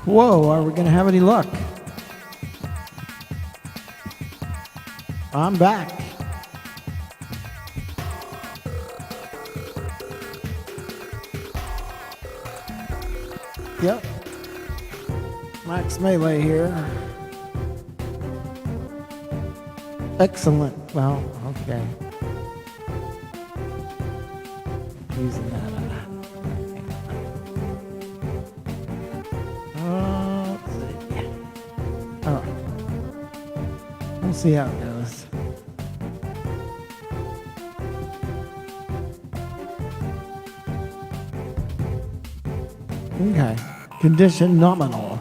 Whoa, are we going to have any luck? I'm back. Yep. Max Maylay here. Excellent. Well, okay. Using that. Let's see. All right. We'll see how it goes. Okay. Condition nominal.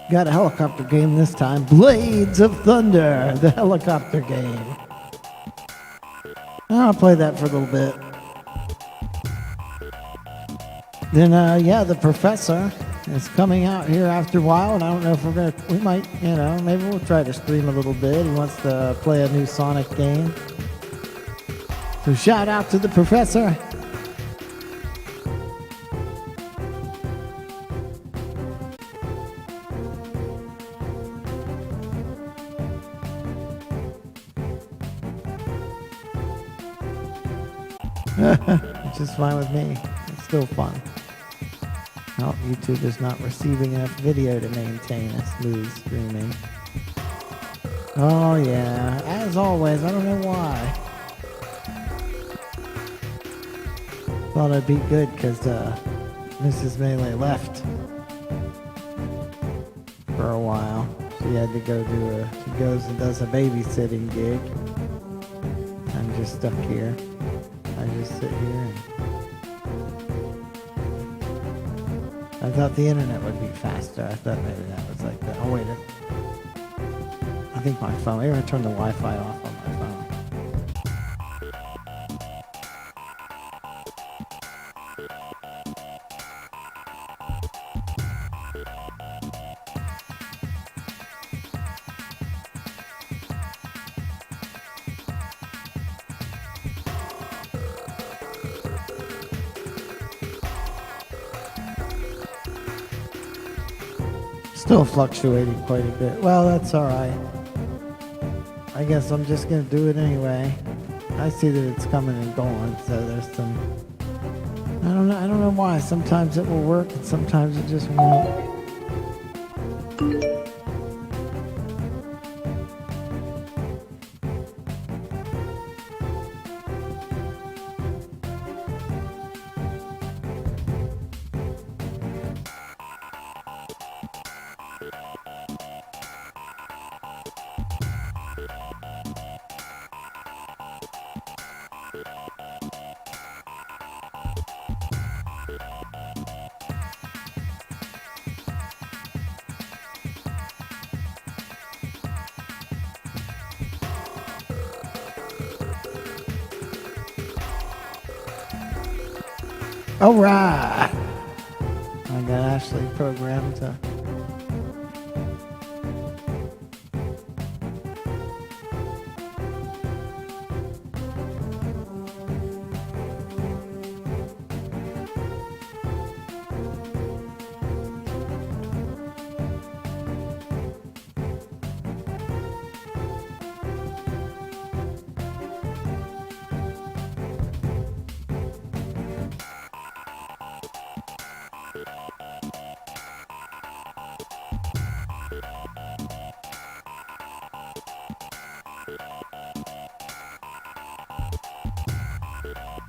Got a helicopter game this time. Blades of Thunder, the helicopter game. I'll play that for a little bit. Then, yeah, the professor is coming out here after a while, and I don't know if we might, maybe we'll try to stream a little bit. He wants to play a new Sonic game. So shout out to the professor. Which is fine with me. It's still fun. Oh, YouTube is not receiving enough video to maintain a smooth streaming. Oh yeah, as always, I don't know why. Thought I'd be good because Mrs. Maylay left for a while. She had to go she goes and does a babysitting gig. I'm just stuck here. I just sit here and I thought the internet would be faster. I thought maybe that was like that. Oh wait, I think my phone. Maybe I turned the Wi-Fi off on my phone. Still fluctuating quite a bit. Well, that's all right. I guess I'm just gonna do it anyway. I see that it's coming and going, so there's some. I don't know why. Sometimes it will work, and sometimes it just won't. All right. I got Ashley programmed to.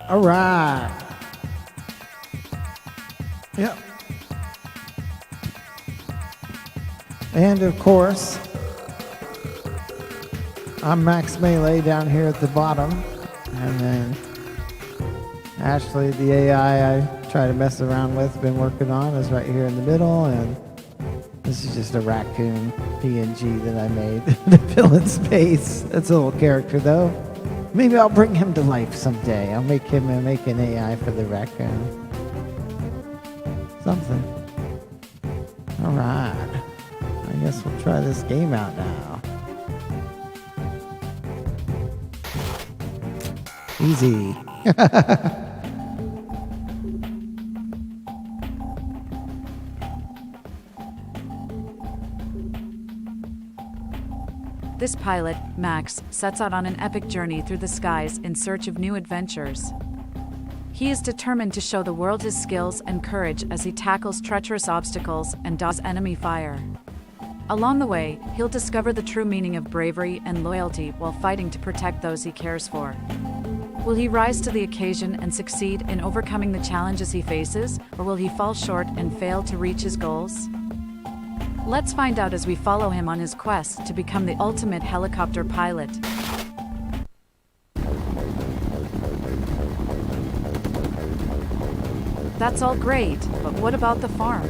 All right. Yep. And of course, I'm Max Maylay down here at the bottom. And then Ashley, the AI I try to mess around with, been working on, is right here in the middle. And this is just a raccoon PNG that I made to fill in space. That's a little character though. Maybe I'll bring him to life someday. I'll make him make an AI for the raccoon. Something. All right. I guess we'll try this game out now. Easy. This pilot, Max, sets out on an epic journey through the skies in search of new adventures. He is determined to show the world his skills and courage as he tackles treacherous obstacles and dodges enemy fire. Along the way, he'll discover the true meaning of bravery and loyalty while fighting to protect those he cares for. Will he rise to the occasion and succeed in overcoming the challenges he faces, or will he fall short and fail to reach his goals? Let's find out as we follow him on his quest to become the ultimate helicopter pilot. That's all great, but what about the farm?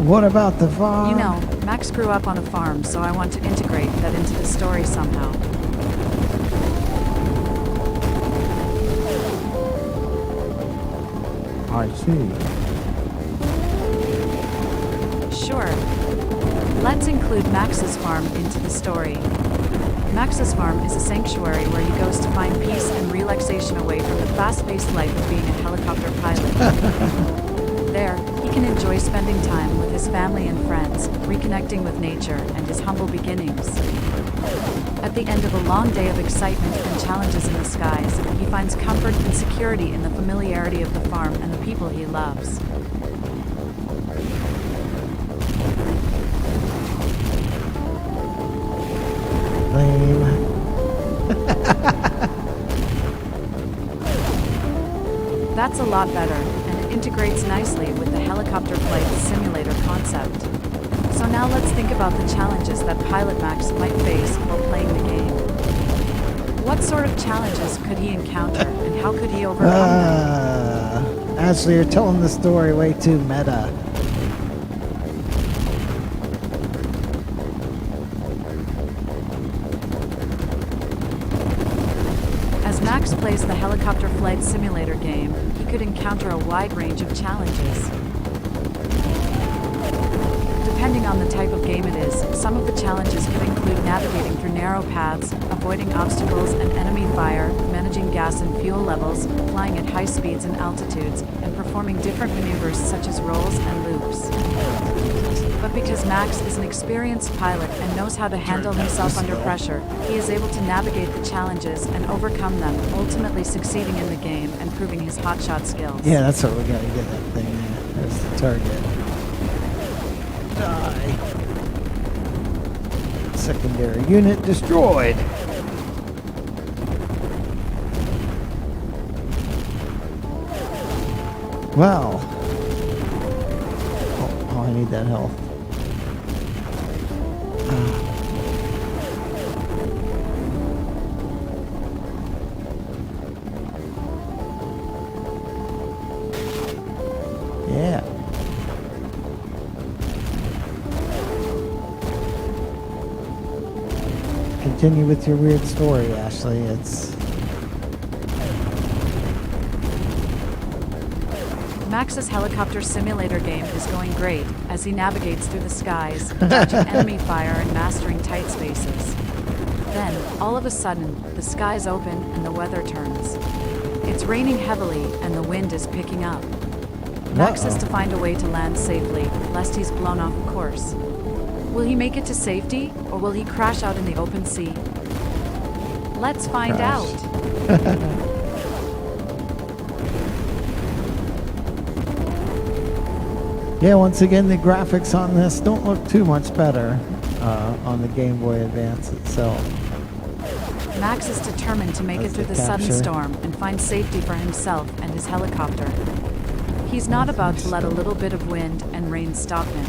What about the farm? You know, Max grew up on a farm, so I want to integrate that into the story somehow. I see. Sure. Let's include Max's farm into the story. Max's farm is a sanctuary where he goes to find peace and relaxation away from the fast-paced life of being a helicopter pilot. There, he can enjoy spending time with his family and friends, reconnecting with nature and his humble beginnings. At the end of a long day of excitement and challenges in the skies, he finds comfort and security in the familiarity of the farm and the people he loves. Lame. That's a lot better, and it integrates nicely with the helicopter flight simulator concept. So now let's think about the challenges that Pilot Max might face while playing the game. What sort of challenges could he encounter, and how could he overcome them? Ashley, you're telling the story way too meta. As Max plays the helicopter flight simulator game, he could encounter a wide range of challenges. Depending on the type of game it is, some of the challenges could include navigating through narrow paths, avoiding obstacles and enemy fire, managing gas and fuel levels, flying at high speeds and altitudes, and performing different maneuvers such as rolls and loops. But because Max is an experienced pilot and knows how to handle himself under pressure, he is able to navigate the challenges and overcome them, ultimately succeeding in the game and proving his hotshot skills. Yeah, that's what we gotta get that thing there. There's the target. Die. Secondary unit destroyed. Well. Oh, I need that health. Yeah. Continue with your weird story, Ashley. Max's helicopter simulator game is going great as he navigates through the skies, dodging enemy fire and mastering tight spaces. Then, all of a sudden, the skies open and the weather turns. It's raining heavily and the wind is picking up. Max has to find a way to land safely, lest he's blown off course. Will he make it to safety, or will he crash out in the open sea? Let's find out. Yeah, once again, the graphics on this don't look too much better on the Game Boy Advance itself. Max is determined to make it through the sudden storm and find safety for himself and his helicopter. He's not about to let a little bit of wind and rain stop him.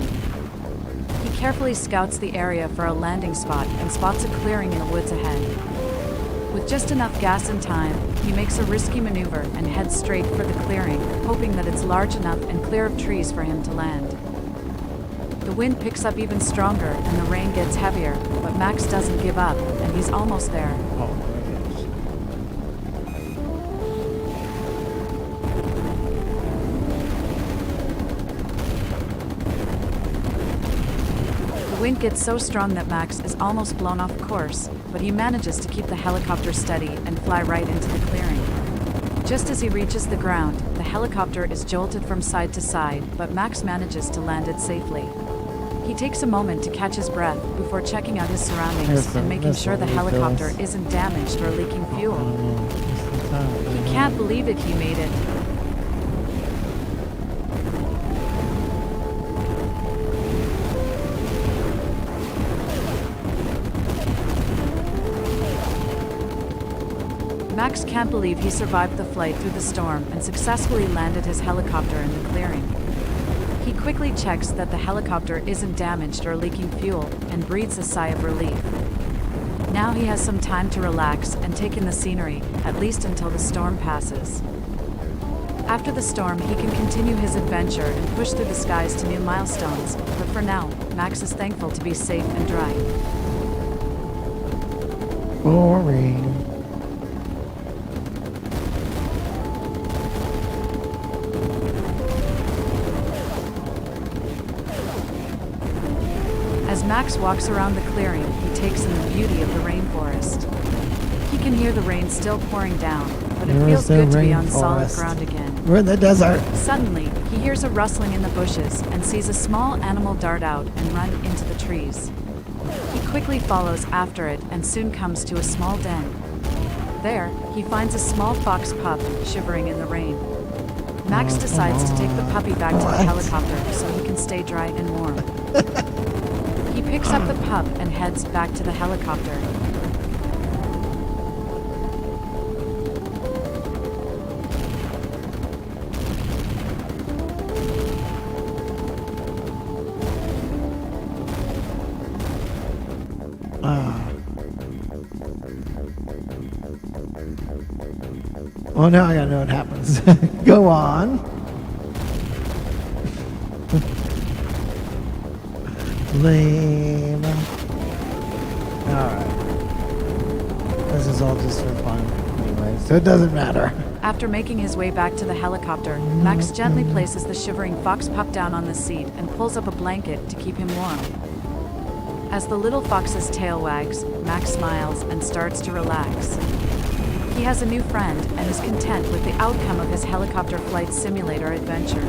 He carefully scouts the area for a landing spot and spots a clearing in the woods ahead. With just enough gas and time, he makes a risky maneuver and heads straight for the clearing, hoping that it's large enough and clear of trees for him to land. The wind picks up even stronger and the rain gets heavier, but Max doesn't give up, and he's almost there. Oh my goodness. The wind gets so strong that Max is almost blown off course, but he manages to keep the helicopter steady and fly right into the clearing. Just as he reaches the ground, the helicopter is jolted from side to side, but Max manages to land it safely. He takes a moment to catch his breath before checking out his Here's surroundings some and making sure the missile helicopter refills. isn't damaged or leaking fuel. He can't believe it, he made it. Max can't believe he survived the flight through the storm and successfully landed his helicopter in the clearing. He quickly checks that the helicopter isn't damaged or leaking fuel and breathes a sigh of relief. Now he has some time to relax and take in the scenery, at least until the storm passes. After the storm, he can continue his adventure and push through the skies to new milestones, but for now, Max is thankful to be safe and dry. Boring. As Max walks around the clearing, he takes in the beauty of the rainforest. He can hear the rain still pouring down, but it feels good to be on solid ground again. We're in the desert. Suddenly, he hears a rustling in the bushes and sees a small animal dart out and run into the trees. He quickly follows after it and soon comes to a small den. There, he finds a small fox pup shivering in the rain. Max decides to take the puppy back to the helicopter so he can stay dry and warm. He picks up the pup and heads back to the helicopter. Oh, now I gotta know what happens. Go on. Lame. Alright. This is all just for fun anyway, so it doesn't matter. After making his way back to the helicopter, Max gently places the shivering fox pup down on the seat and pulls up a blanket to keep him warm. As the little fox's tail wags, Max smiles and starts to relax. He has a new friend and is content with the outcome of his helicopter flight simulator adventure.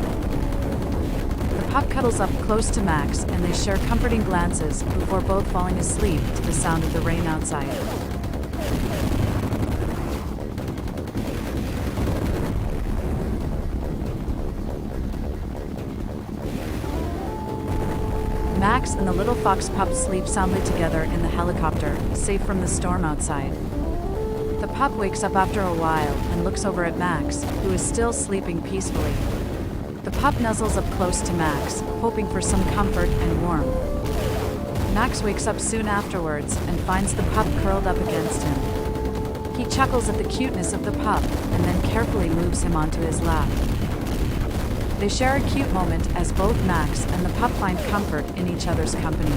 The pup cuddles up close to Max and they share comforting glances before both falling asleep to the sound of the rain outside. Max and the little fox pup sleep soundly together in the helicopter, safe from the storm outside. The pup wakes up after a while and looks over at Max, who is still sleeping peacefully. The pup nuzzles up close to Max, hoping for some comfort and warmth. Max wakes up soon afterwards and finds the pup curled up against him. He chuckles at the cuteness of the pup and then carefully moves him onto his lap. They share a cute moment as both Max and the pup find comfort in each other's company.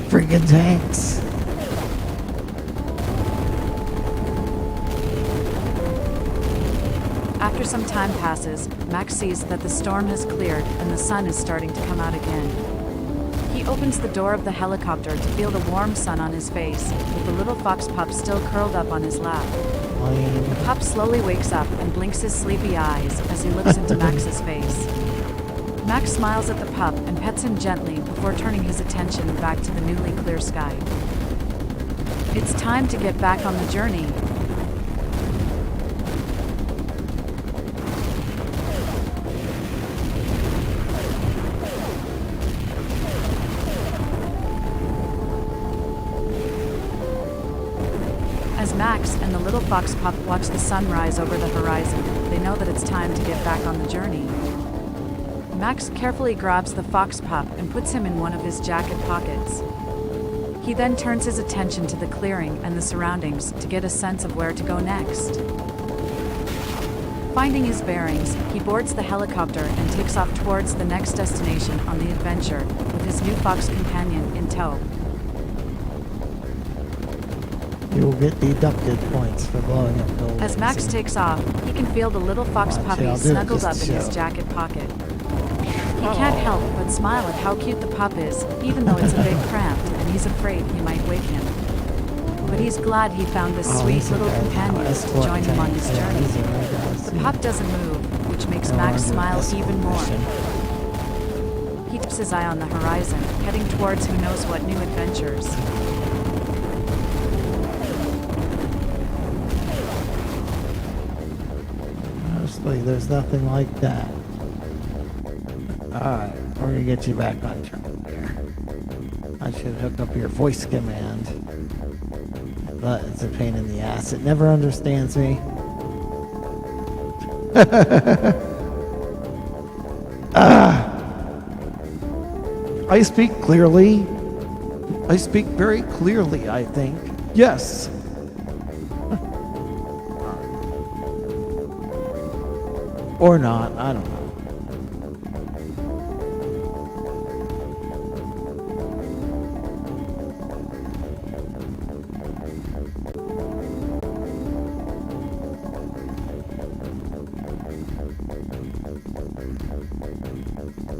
Freaking tanks. After some time passes, Max sees that the storm has cleared and the sun is starting to come out again. He opens the door of the helicopter to feel the warm sun on his face, with the little fox pup still curled up on his lap. The pup slowly wakes up and blinks his sleepy eyes as he looks into Max's face. Max smiles at the pup and pets him gently before turning his attention back to the newly clear sky. It's time to get back on the journey. As Max and the little fox pup watch the sun rise over the horizon, they know that it's time to get back on the journey. Max carefully grabs the fox pup and puts him in one of his jacket pockets. He then turns his attention to the clearing and the surroundings to get a sense of where to go next. Finding his bearings, he boards the helicopter and takes off towards the next destination on the adventure, with his new fox companion in tow. You will get deducted points for blowing up buildings. As Max takes off, he can feel the little fox puppy snuggled up in his jacket pocket. He can't help but smile at how cute the pup is, even though it's a bit cramped and he's afraid he might wake him. But he's glad he found this sweet little companion to join him on his journey. The pup doesn't move, which makes No, Max under smile this even more. mission. He keeps his eye on the horizon, heading towards who knows what new adventures. Honestly, there's nothing like that. Alright, we're gonna get you back on track there. I should hook up your voice command. But it's a pain in the ass. It never understands me. I speak clearly. I speak very clearly, I think. Yes. Or not, I don't know.